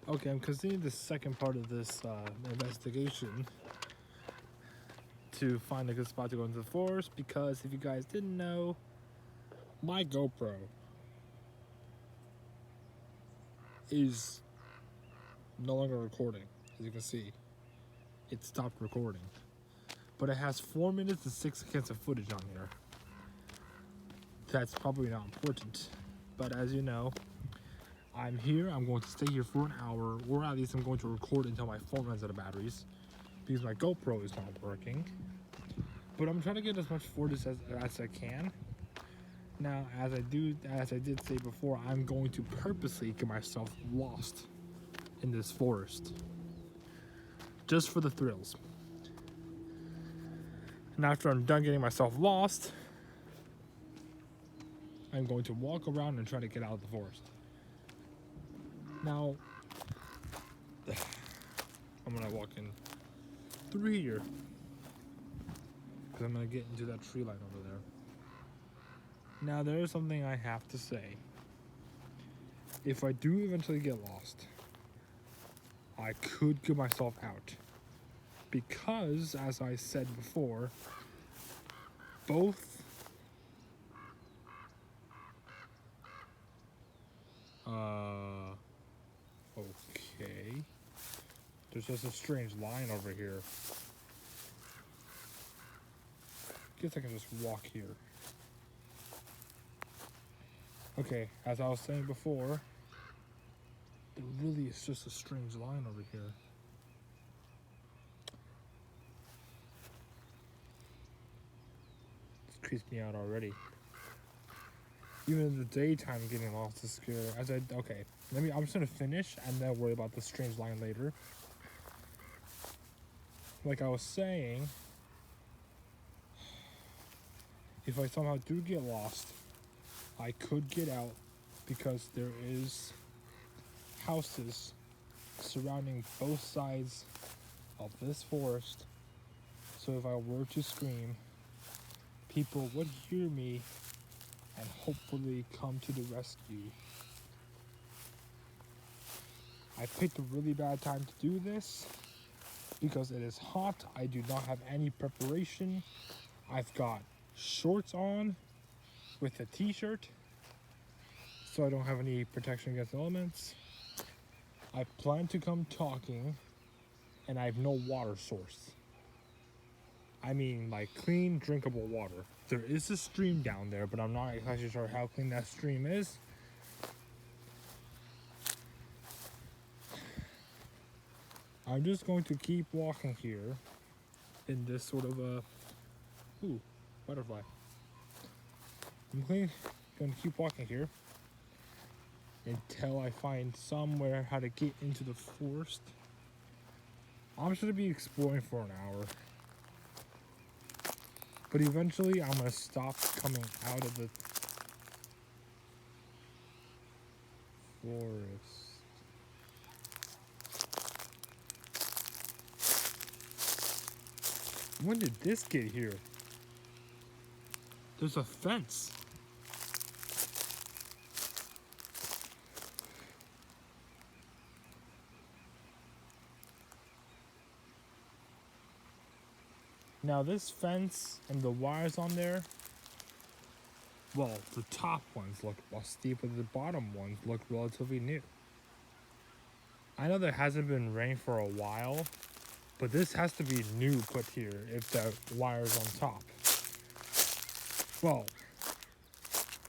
Okay, I'm continuing the second part of this investigation to find a good spot to go into the forest because if you guys didn't know, my GoPro is no longer recording. As you can see, it stopped recording. But it has 4 minutes and 6 seconds of footage on here. That's probably not important. But as you know, I'm here. I'm going to stay here for an hour, or at least I'm going to record until my phone runs out of batteries because my GoPro is not working. But I'm trying to get as much footage as I can. Now, as I did say before, I'm going to purposely get myself lost in this forest, just for the thrills. And after I'm done getting myself lost, I'm going to walk around and try to get out of the forest. Now, I'm gonna walk in through here because I'm gonna get into that tree line over there. Now, there is something I have to say. If I do eventually get lost, I could get myself out. Because, as I said before, both okay. There's just a strange line over here. Guess I can just walk here. Okay, as I was saying before, there really is just a strange line over here. This creeps me out already. Even in the daytime, getting lost is scary. Okay, I'm just gonna finish and then worry about the strange line later. Like I was saying, if I somehow do get lost, I could get out because there is houses surrounding both sides of this forest. So if I were to scream, people would hear me and hopefully come to the rescue. I picked a really bad time to do this because it is hot. I do not have any preparation. I've got shorts on with a t-shirt, so I don't have any protection against elements. I plan to come talking, and I have no water source. I mean, like clean, drinkable water. There is a stream down there, but I'm not exactly sure how clean that stream is. I'm just going to keep walking here in this sort of a... Ooh, butterfly. I'm going to keep walking here until I find somewhere how to get into the forest. I'm just going to be exploring for an hour. But eventually I'm going to stop coming out of the forest. When did this get here? There's a fence. Now this fence and the wires on there, well, the top ones look rusty, but the bottom ones look relatively new. I know there hasn't been rain for a while, but this has to be new put here if the wire's on top. Well,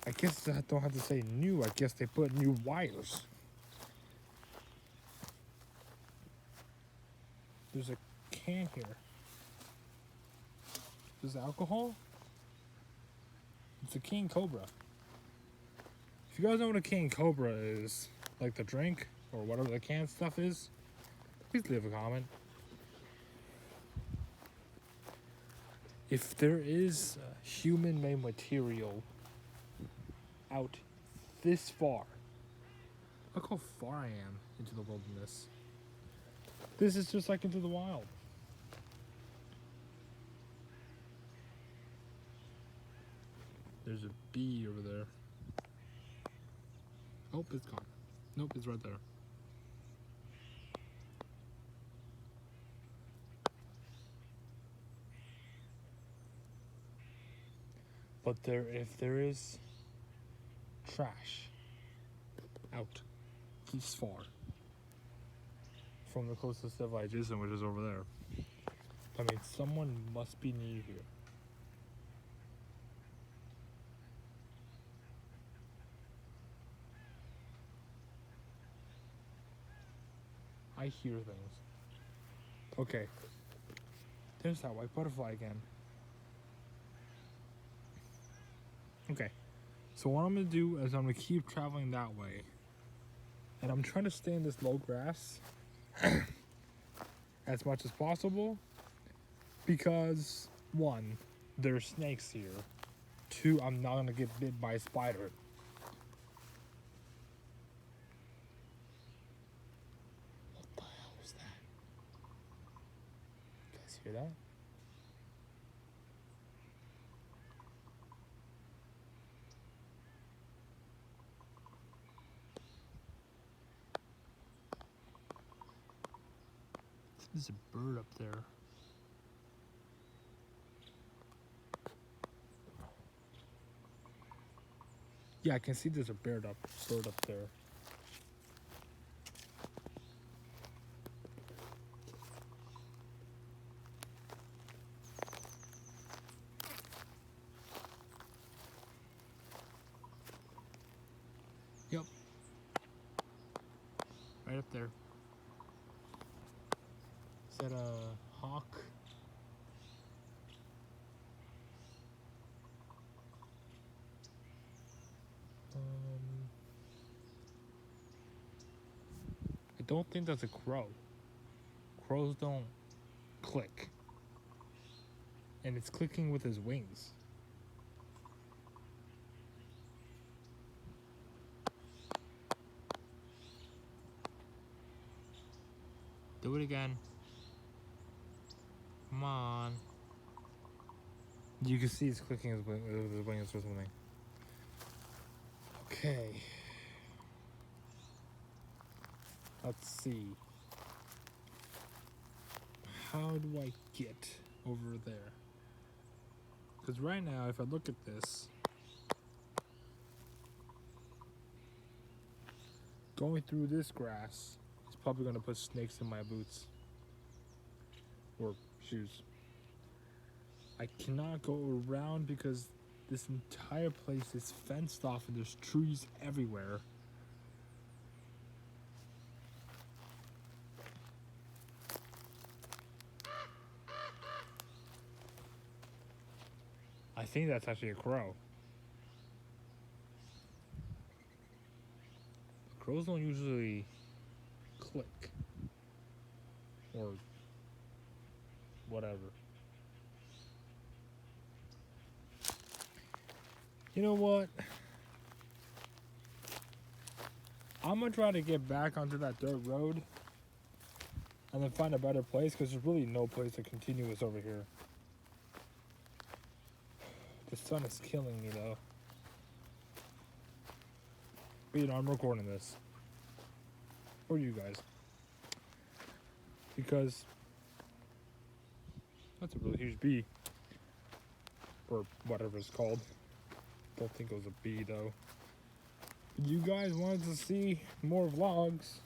I guess I don't have to say new, I guess they put new wires. There's a can here. Is this alcohol? It's a King Cobra. If you guys know what a King Cobra is, like the drink or whatever the can stuff is, please leave a comment. If there is human-made material out this far, look how far I am into the wilderness. This is just like Into the Wild. There's a bee over there. Oh, it's gone. Nope, it's right there. But if there is trash out this far from the closest civilization, which is over there, I mean, someone must be near here. I hear things. Okay. There's that white butterfly again. Okay. So what I'm going to do is I'm going to keep traveling that way. And I'm trying to stay in this low grass as much as possible. Because, one, there's snakes here. Two, I'm not going to get bit by a spider. What the hell is that? You guys hear that? There's a bird up there. Yeah, I can see there's a bird up there. Yep. Right up there. Is that a hawk? I don't think that's a crow. Crows don't click. And it's clicking with his wings. Do it again. Come on. You can see he's clicking with his wings or something. Okay. Let's see. How do I get over there? Because right now, if I look at this, going through this grass is probably going to put snakes in my boots. Or shoes. I cannot go around because this entire place is fenced off and there's trees everywhere. I think that's actually a crow. Crows don't usually click. Or whatever. You know what? I'm gonna try to get back onto that dirt road and then find a better place because there's really no place to continue this over here. The sun is killing me though. But you know, I'm recording this. For you guys. Because that's a really huge bee. Or whatever it's called. Don't think it was a bee though. You guys wanted to see more vlogs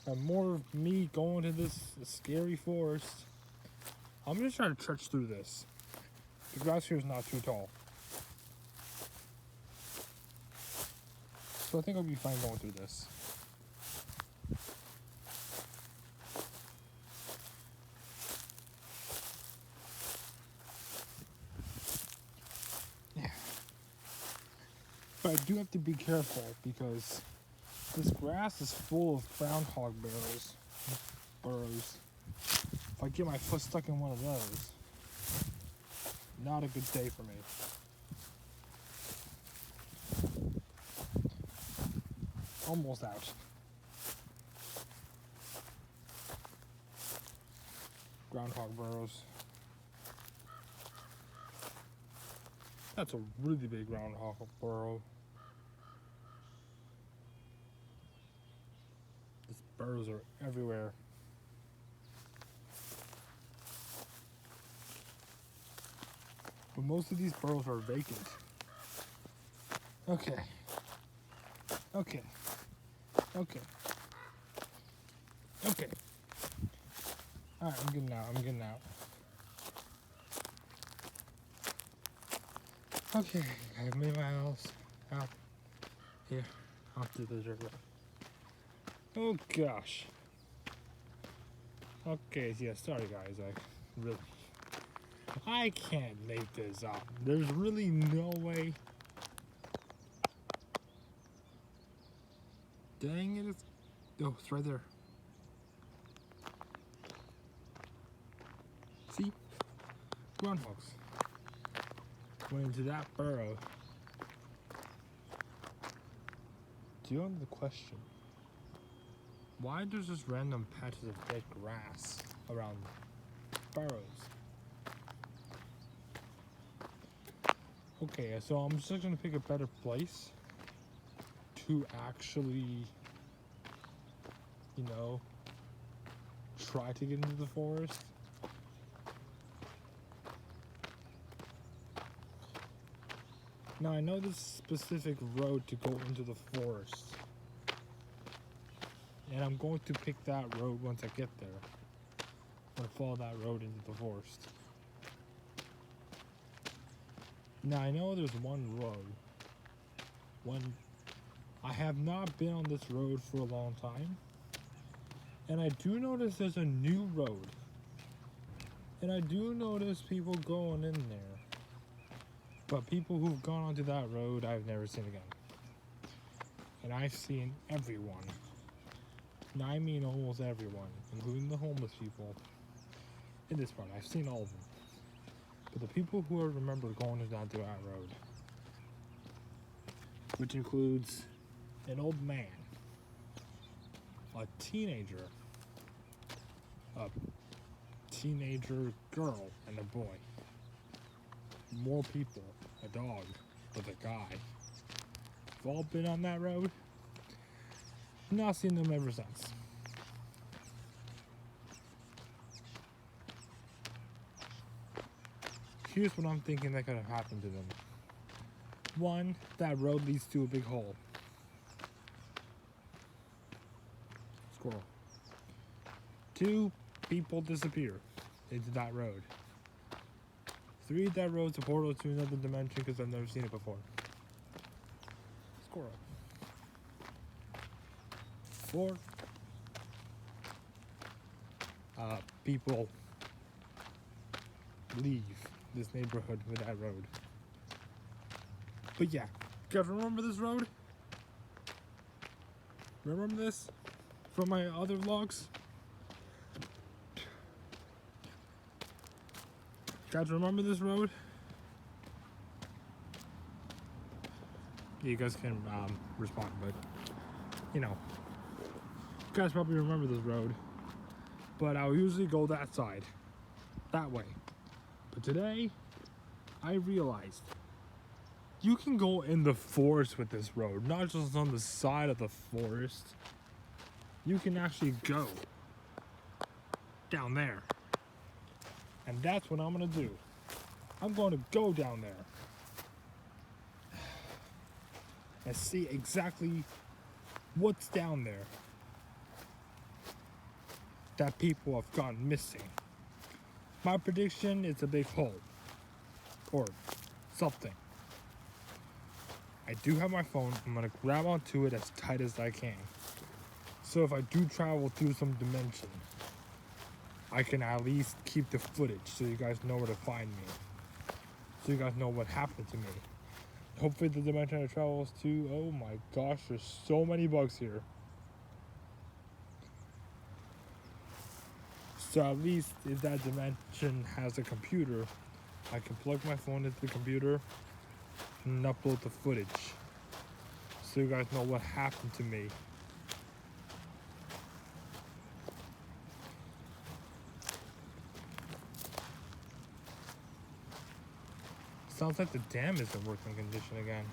and more of me going to this scary forest. I'm just trying to trudge through this. The grass here is not too tall. So I think I'll be fine going through this. Yeah. But I do have to be careful because this grass is full of groundhog burrows. If I get my foot stuck in one of those, not a good day for me. Almost out. Groundhog burrows. That's a really big groundhog burrow. These burrows are everywhere. But most of these burrows are vacant. Okay. Okay. Okay. Okay. Alright, I'm getting out. I'm getting out. Okay, I've made my house out here onto the dirt road. Oh gosh. Okay, yeah, sorry guys, I can't make this up. There's really no way. Dang it, it's right there. See? Groundhogs went into that burrow. Do you know the question? Why there's just random patches of dead grass around burrows? Okay, so I'm just gonna pick a better place to actually, you know, try to get into the forest. Now I know this specific road to go into the forest, and I'm going to pick that road once I get there. I'm gonna follow that road into the forest. Now I know there's one road. I have not been on this road for a long time, and I do notice there's a new road, and I do notice people going in there. But people who've gone onto that road, I've never seen again. And I've seen everyone. And I mean almost everyone, including the homeless people in this part. I've seen all of them. But the people who I remember going onto that road, which includes an old man, a teenager girl, and a boy. More people, a dog, with a guy. We've all been on that road. Not seen them ever since. Here's what I'm thinking that could have happened to them. One, that road leads to a big hole. Squirrel. Two, people disappear into that road. Three, that road's a portal to another dimension because I've never seen it before. Squirrel. Four, people leave this neighborhood with that road. But yeah, you guys remember this road? Remember this from my other vlogs? Guys, remember this road? You guys can respond, but you know, you guys probably remember this road. But I'll usually go that side, that way. But today, I realized you can go in the forest with this road, not just on the side of the forest. You can actually go down there. And that's what I'm gonna do. I'm going to go down there and see exactly what's down there that people have gone missing. My prediction is a big hole or something. I do have my phone. I'm gonna grab onto it as tight as I can. So if I do travel through some dimension, I can at least keep the footage so you guys know where to find me. So you guys know what happened to me. Hopefully the dimension I travel to, oh my gosh, there's so many bugs here. So at least if that dimension has a computer, I can plug my phone into the computer and upload the footage. So you guys know what happened to me. Sounds like the dam is in working condition again.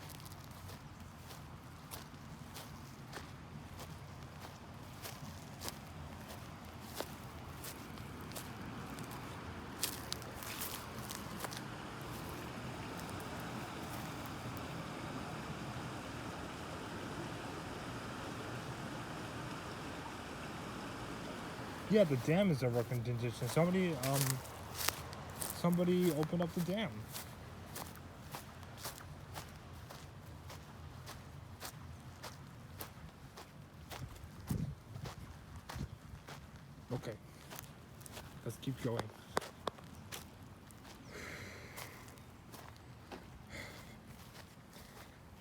Yeah, the dam is a working condition. Somebody opened up the dam. Okay, let's keep going.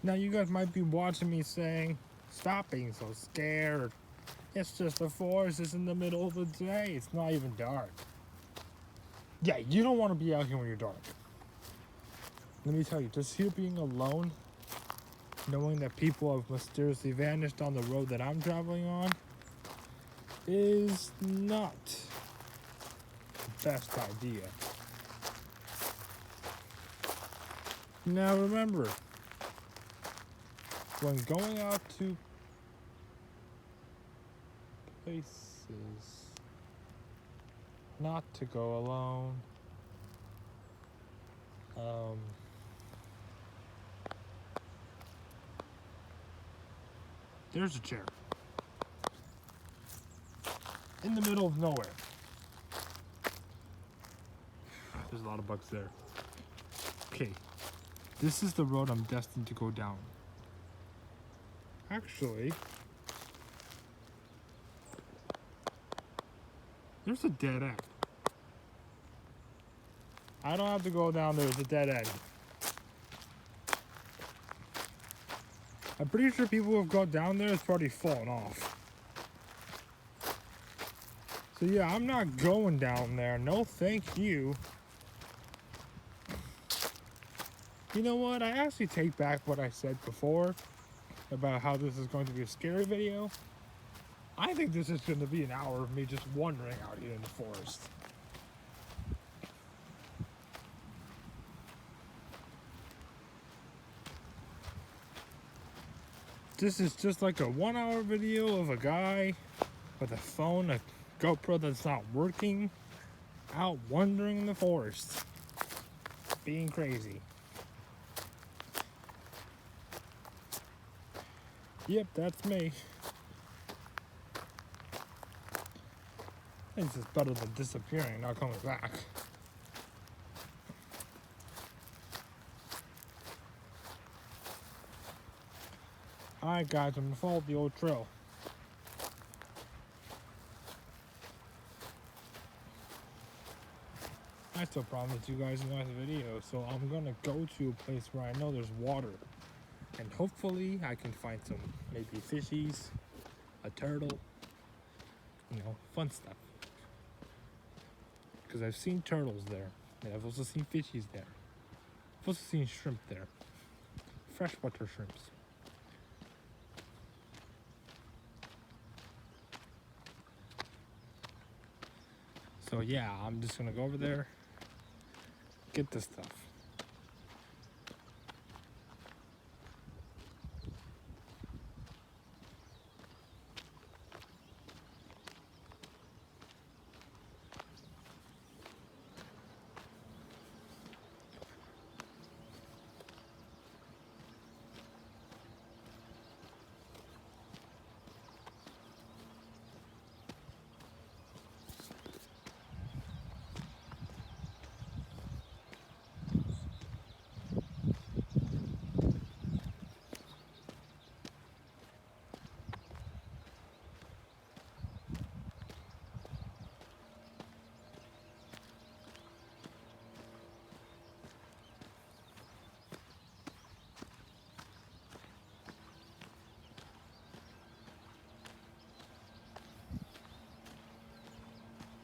Now you guys might be watching me saying, stop being so scared. It's just a forest. It's in the middle of the day. It's not even dark. Yeah, you don't want to be out here when you're dark. Let me tell you, just here being alone, knowing that people have mysteriously vanished on the road that I'm traveling on, is not the best idea. Now remember, when going out to places, not to go alone. There's a chair in the middle of nowhere. There's a lot of bugs there. Okay, this is the road I'm destined to go down. Actually, there's a dead end. I don't have to go down there. There's a dead end. I'm pretty sure people who have gone down there has probably fallen off. So yeah, I'm not going down there. No, thank you. You know what? I actually take back what I said before about how this is going to be a scary video. I think this is going to be an hour of me just wandering out here in the forest. This is just like a 1 hour video of a guy with a phone, a GoPro that's not working, out wandering in the forest, being crazy. Yep, that's me. This is better than disappearing, not coming back. Alright guys, I'm gonna follow the old trail. I still promised you guys a nice video, so I'm gonna go to a place where I know there's water. And hopefully I can find some, maybe fishies, a turtle, fun stuff. Because I've seen turtles there, and I've also seen fishies there. I've also seen shrimp there. Freshwater shrimps. So yeah, I'm just gonna go over there, get this stuff.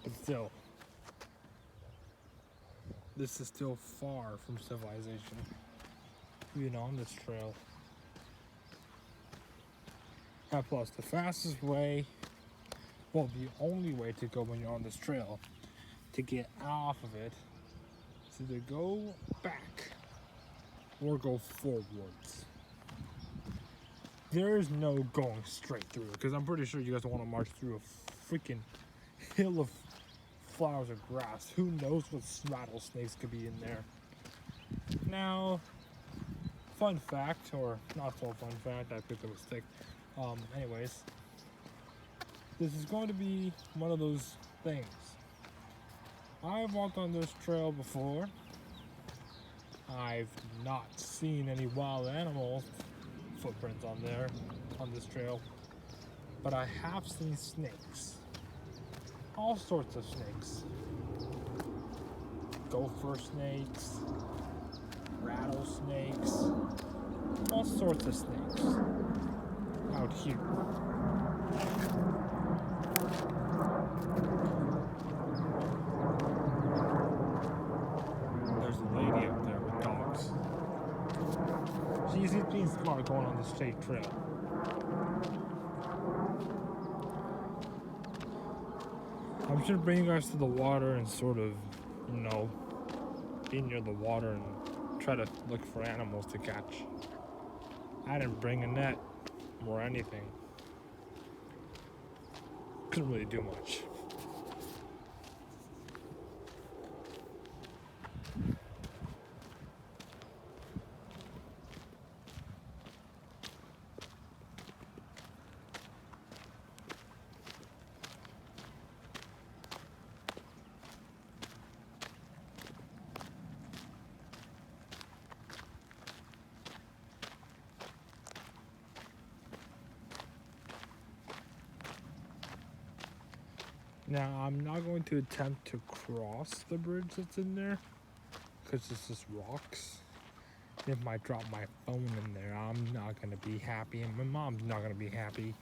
But still, this is still far from civilization, even on this trail. And plus, the fastest way, well, the only way to go when you're on this trail, to get off of it, is either go back or go forwards. There is no going straight through, because I'm pretty sure you guys want to march through a freaking hill of flowers or grass. Who knows what rattlesnakes could be in there. Now, fun fact, or not so fun fact, I picked up a stick. Anyways, this is going to be one of those things. I've walked on this trail before. I've not seen any wild animal footprints on there, on this trail, but I have seen snakes. All sorts of snakes. Gopher snakes, rattlesnakes, all sorts of snakes out here. There's a lady up there with dogs. She's being smart going on the state trail. I'm just gonna bring you guys to the water and sort of, be near the water and try to look for animals to catch. I didn't bring a net or anything. Couldn't really do much. Now, I'm not going to attempt to cross the bridge that's in there, because it's just rocks. If I drop my phone in there, I'm not going to be happy, and my mom's not going to be happy.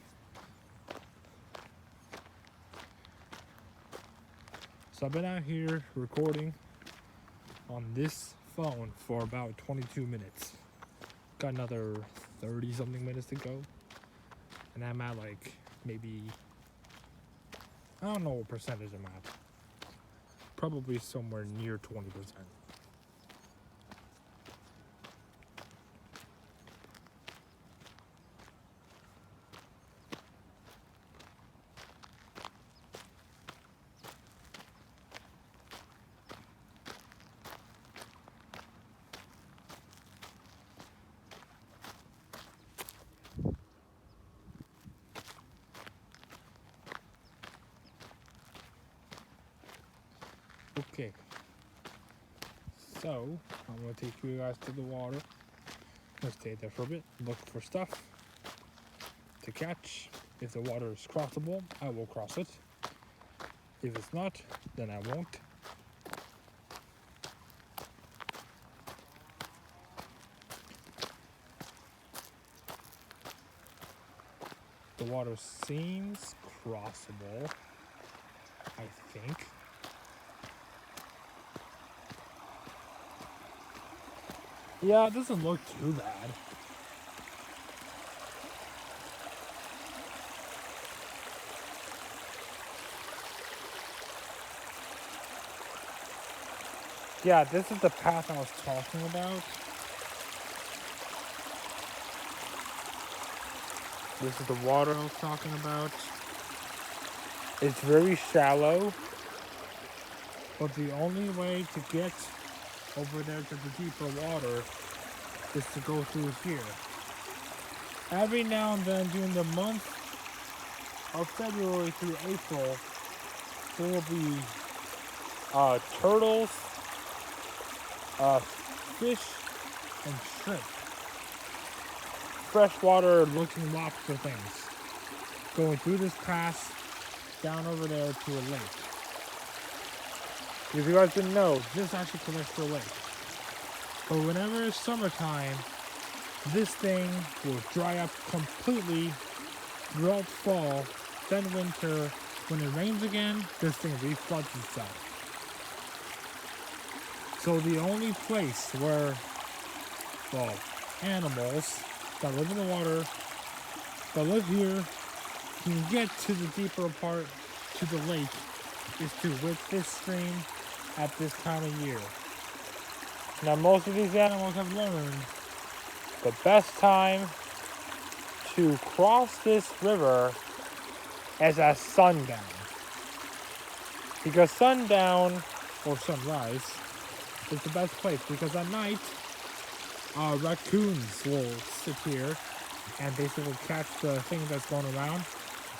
So I've been out here recording on this phone for about 22 minutes. Got another 30-something minutes to go. And I'm at maybe, I don't know what percentage I'm at. Probably somewhere near 20%. Okay, so I'm going to take you guys to the water. I'm going to stay there for a bit, look for stuff to catch. If the water is crossable, I will cross it. If it's not, then I won't. The water seems crossable, I think. Yeah, it doesn't look too bad. Yeah, this is the path I was talking about. This is the water I was talking about. It's very shallow, but the only way to get over there to the deeper water is to go through here. Every now and then during the month of February through April, there will be turtles, fish, and shrimp. Freshwater looking lobster things going through this pass down over there to a lake. If you guys didn't know, this actually connects to a lake. But whenever it's summertime, this thing will dry up completely throughout fall, then winter. When it rains again, this thing refloods itself. So the only place where, animals that live in the water, that live here, can get to the deeper part, to the lake, is to with this stream at this time of year. Now most of these animals have learned the best time to cross this river is at sundown. Because sundown, or sunrise, is the best place. Because at night, raccoons will sit here and basically catch the thing that's going around.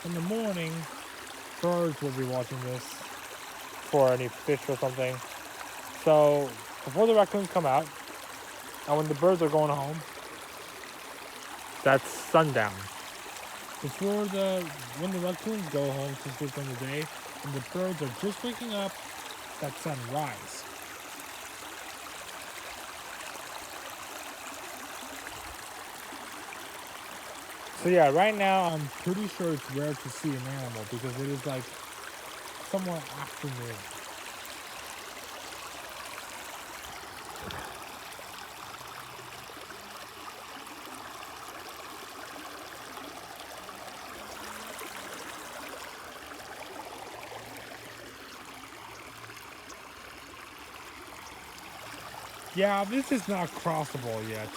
In the morning, birds will be watching this for any fish or something. So before the raccoons come out, and when the birds are going home, that's sundown. When the raccoons go home to sleep during the day, and the birds are just waking up, that's sunrise. So yeah, right now I'm pretty sure it's rare to see an animal because it is like somewhat afternoon. Yeah, this is not crossable yet.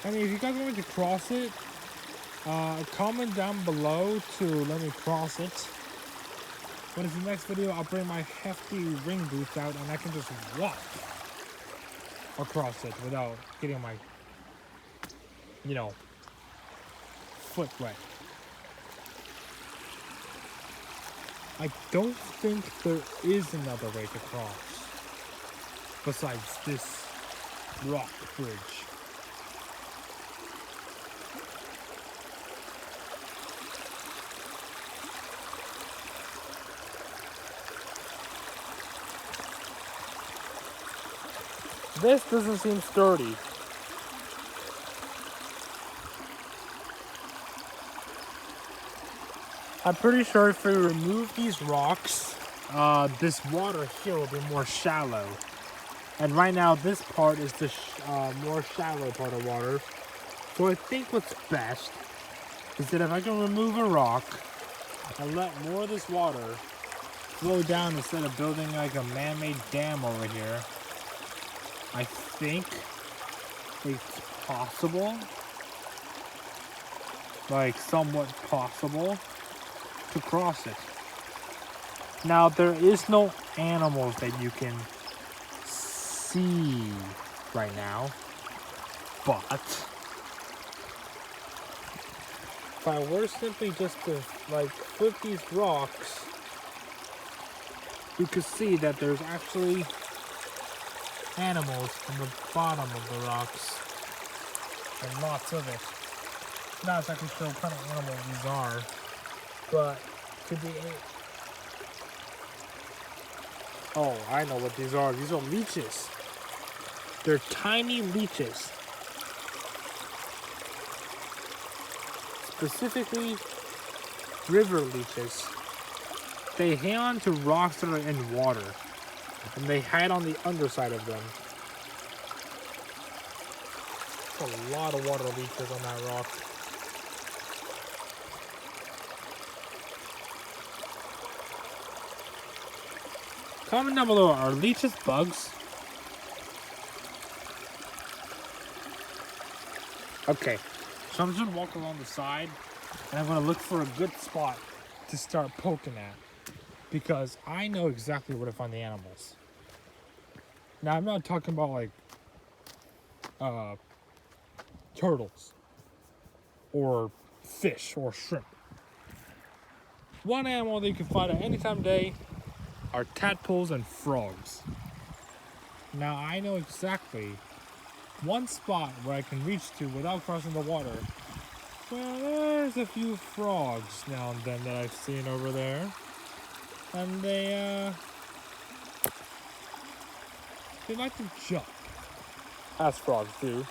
I mean, if you guys want me to cross it, comment down below to let me cross it. When it's the next video, I'll bring my hefty ring boots out and I can just walk across it without getting my, foot wet. I don't think there is another way to cross besides this rock bridge. This doesn't seem sturdy. I'm pretty sure if we remove these rocks, this water here will be more shallow. And right now, this part is the more shallow part of water. So I think what's best is that if I can remove a rock and let more of this water flow down instead of building like a man-made dam over here, I think it's possible, like somewhat possible, to cross it. Now there is no animals that you can see right now, but if I were simply just to like flip these rocks, you could see that there's actually animals on the bottom of the rocks, and lots of it. Not exactly sure what kind of animals these are, but to be oh, I know what these are. These are leeches. They're tiny leeches. Specifically, river leeches. They hang on to rocks that are in water, and they hide on the underside of them. There's a lot of water leeches on that rock. Comment down below, are leeches bugs? Okay, so I'm just gonna walk along the side and I'm gonna look for a good spot to start poking at, because I know exactly where to find the animals. Now I'm not talking about like turtles or fish or shrimp. One animal that you can find at any time of day are tadpoles and frogs. Now I know exactly one spot where I can reach to without crossing the water. Well, there's a few frogs now and then that I've seen over there, and they like to jump, as frogs do.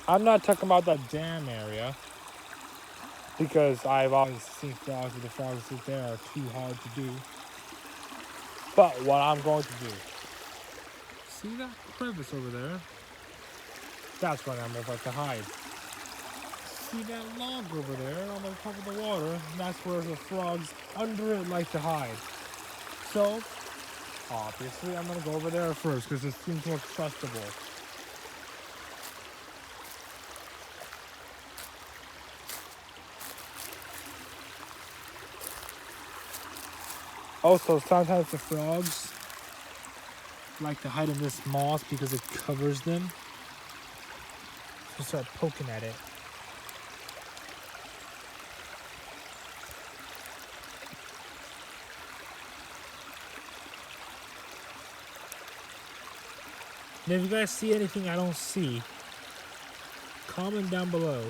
I'm not talking about that dam area, because I've always seen frogs, but the frogs that there are too hard to do. But what I'm going to do, see that crevice over there? That's where animals like to hide. See that log over there on the top of the water? That's where the frogs under it like to hide. So, obviously, I'm going to go over there first because it seems more trustable. Also, sometimes the frogs like to hide in this moss because it covers them. So start poking at it. And if you guys see anything I don't see, comment down below.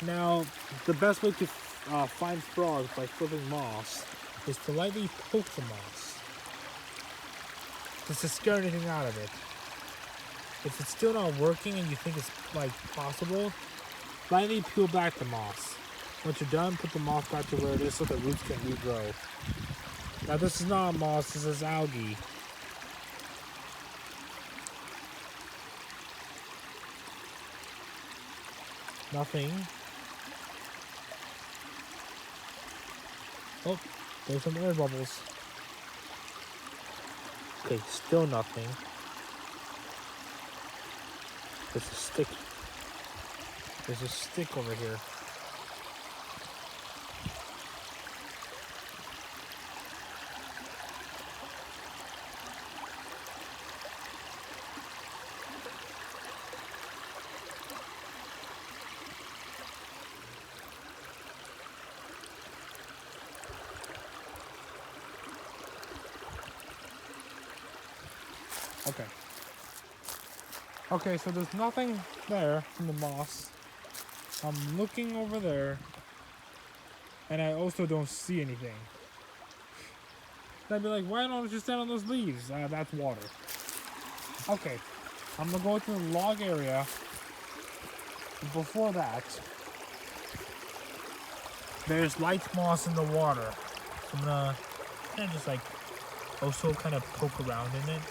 Now, the best way to find frogs by flipping moss is to lightly poke the moss, just to scare anything out of it. If it's still not working and you think it's like possible, lightly peel back the moss. Once you're done, put the moss back to where it is so the roots can regrow. Now this is not moss, this is algae. Nothing. Oh, there's some air bubbles. Okay, still nothing. There's a stick. There's a stick over here. Okay. Okay, so there's nothing there from the moss. I'm looking over there, and I also don't see anything. And I'd be like, why don't you stand on those leaves? That's water. Okay, I'm gonna go to the log area. Before that, there's light moss in the water. So I'm gonna kind of just like also kind of poke around in it.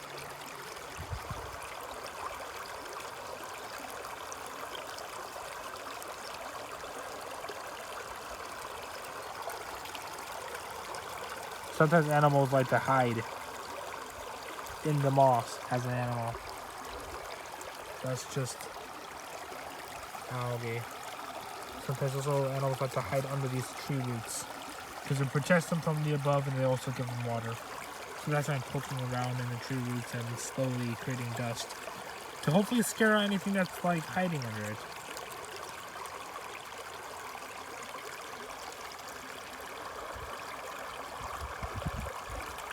Sometimes animals like to hide in the moss as an animal. That's just algae. Sometimes also animals like to hide under these tree roots because it protects them from the above and they also give them water. So that's why I'm poking around in the tree roots and slowly creating dust to hopefully scare out anything that's like hiding under it.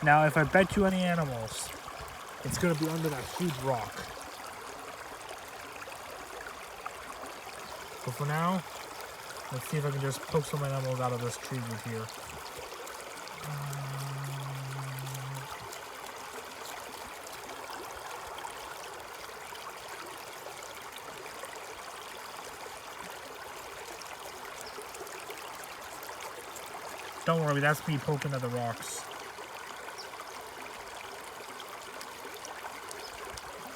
Now, if I bet you any animals, it's going to be under that huge rock. But for now, let's see if I can just poke some animals out of this tree root here. Don't worry, that's me poking at the rocks.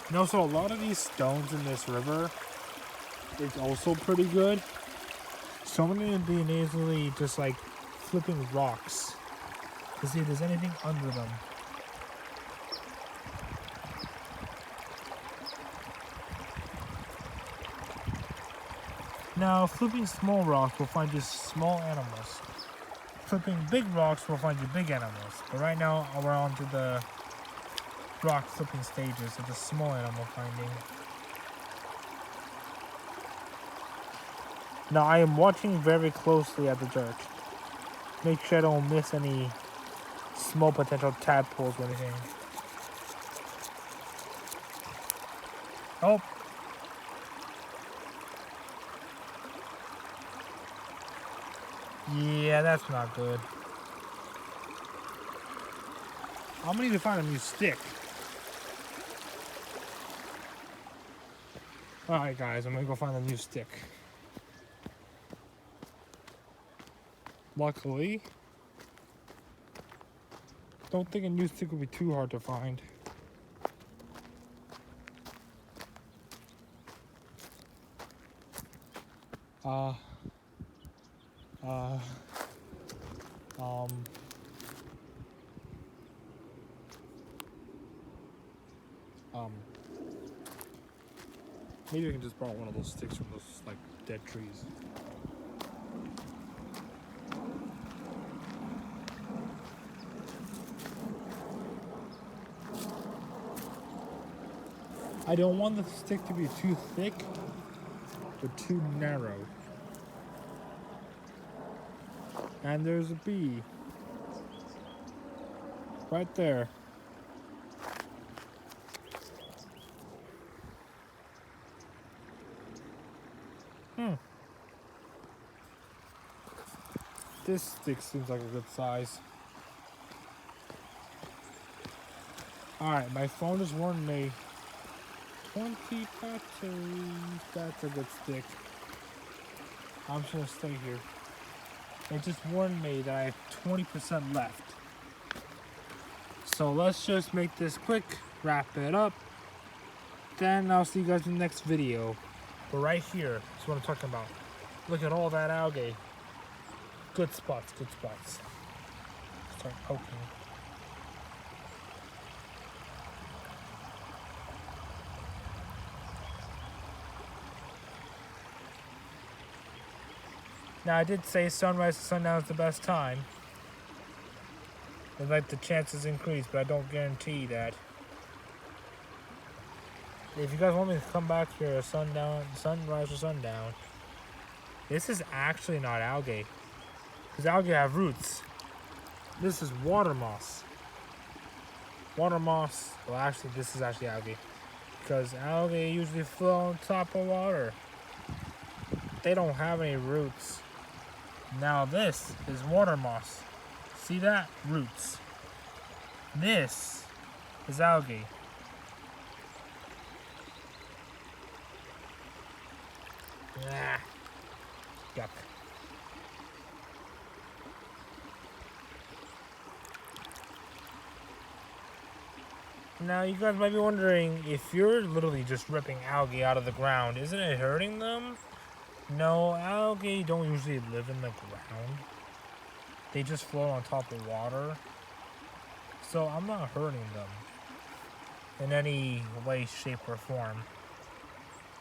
And also, a lot of these stones in this river is also pretty good. So I'm going to be nasally just like flipping rocks to see if there's anything under them. Now, flipping small rocks will find you small animals. Flipping big rocks will find you big animals. But right now, we're on to the rock flipping stages of the small animal finding. Now I am watching very closely at the dirt. Make sure I don't miss any small potential tadpoles or anything. Oh! Yeah, that's not good. I'm gonna need to find a new stick. Alright guys, I'm gonna go find a new stick. Luckily, don't think a new stick will be too hard to find. Maybe I can just borrow one of those sticks from those like dead trees. I don't want the stick to be too thick or too narrow. And there's a bee. Right there. This stick seems like a good size. Alright, my phone has warned me. 20 batteries. That's a good stick. I'm just gonna stay here. It just warned me that I have 20% left. So let's just make this quick, wrap it up. Then I'll see you guys in the next video. But right here is what I'm talking about. Look at all that algae. Good spots, good spots. Start poking. Now I did say sunrise to sundown is the best time. I'd like the chances increase, but I don't guarantee that. If you guys want me to come back here sunrise or sundown, this is actually not algae. Because algae have roots. This is water moss. Water moss, well actually this is actually algae. Because algae usually flow on top of water. They don't have any roots. Now this is water moss. See that? Roots. This is algae. Ah, yuck. Now you guys might be wondering, if you're literally just ripping algae out of the ground, isn't it hurting them? No, algae don't usually live in the ground. They just float on top of water. So I'm not hurting them in any way, shape, or form.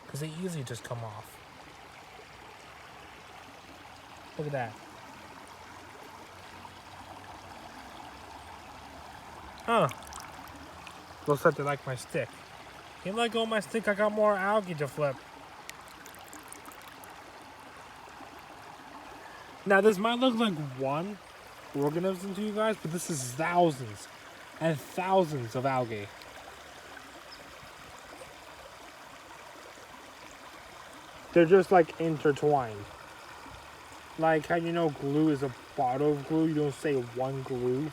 Because they easily just come off. Look at that. Huh. Looks like they like my stick. You let go of my stick, I got more algae to flip. Now this might look like one organism to you guys, but this is thousands and thousands of algae. They're just like intertwined. Like how you know glue is a bottle of glue, you don't say one glue.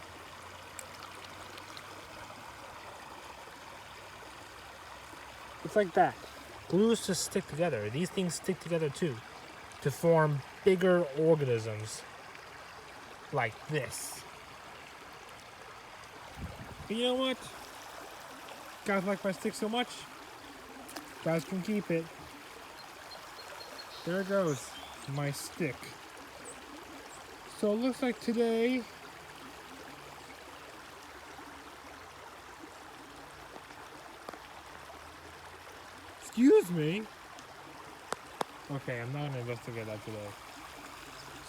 It's like that. Glues just stick together. These things stick together too to form bigger organisms like this. But you know what? Guys like my stick so much, guys can keep it. There it goes, my stick. So it looks like today excuse me. Okay, I'm not gonna investigate that today.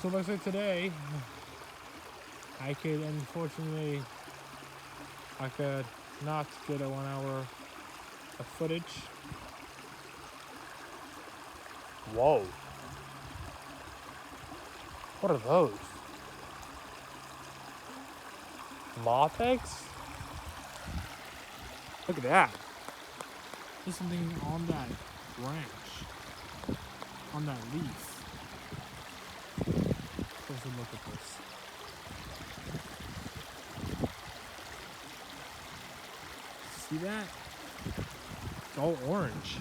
So let's say today, I could unfortunately, I could not get a 1 hour of footage. Whoa. What are those? Moth eggs? Look at that. There's something on that branch. On that leaf. Let's look at this. See that? It's all orange.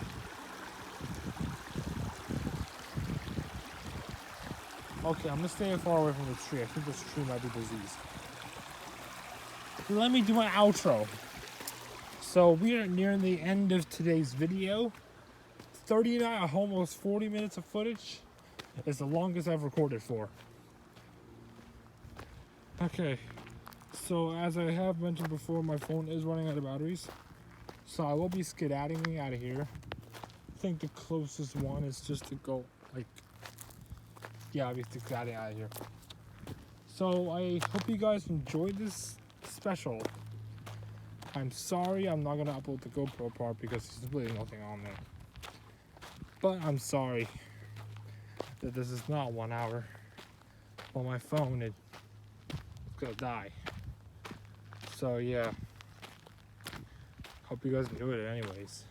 Okay, I'm gonna stay far away from this tree. I think this tree might be diseased. Let me do my outro. So we are nearing the end of today's video. 39, almost 40 minutes of footage is the longest I've recorded for. Okay, so as I have mentioned before, my phone is running out of batteries. So I will be skedadding out of here. I think the closest one is just to go, like, yeah, I'll be skedadding out of here. So I hope you guys enjoyed this special. I'm sorry I'm not going to upload the GoPro part because there's really nothing on there. But I'm sorry that this is not 1 hour. On my phone, it's gonna die. So yeah, hope you guys enjoyed it anyways.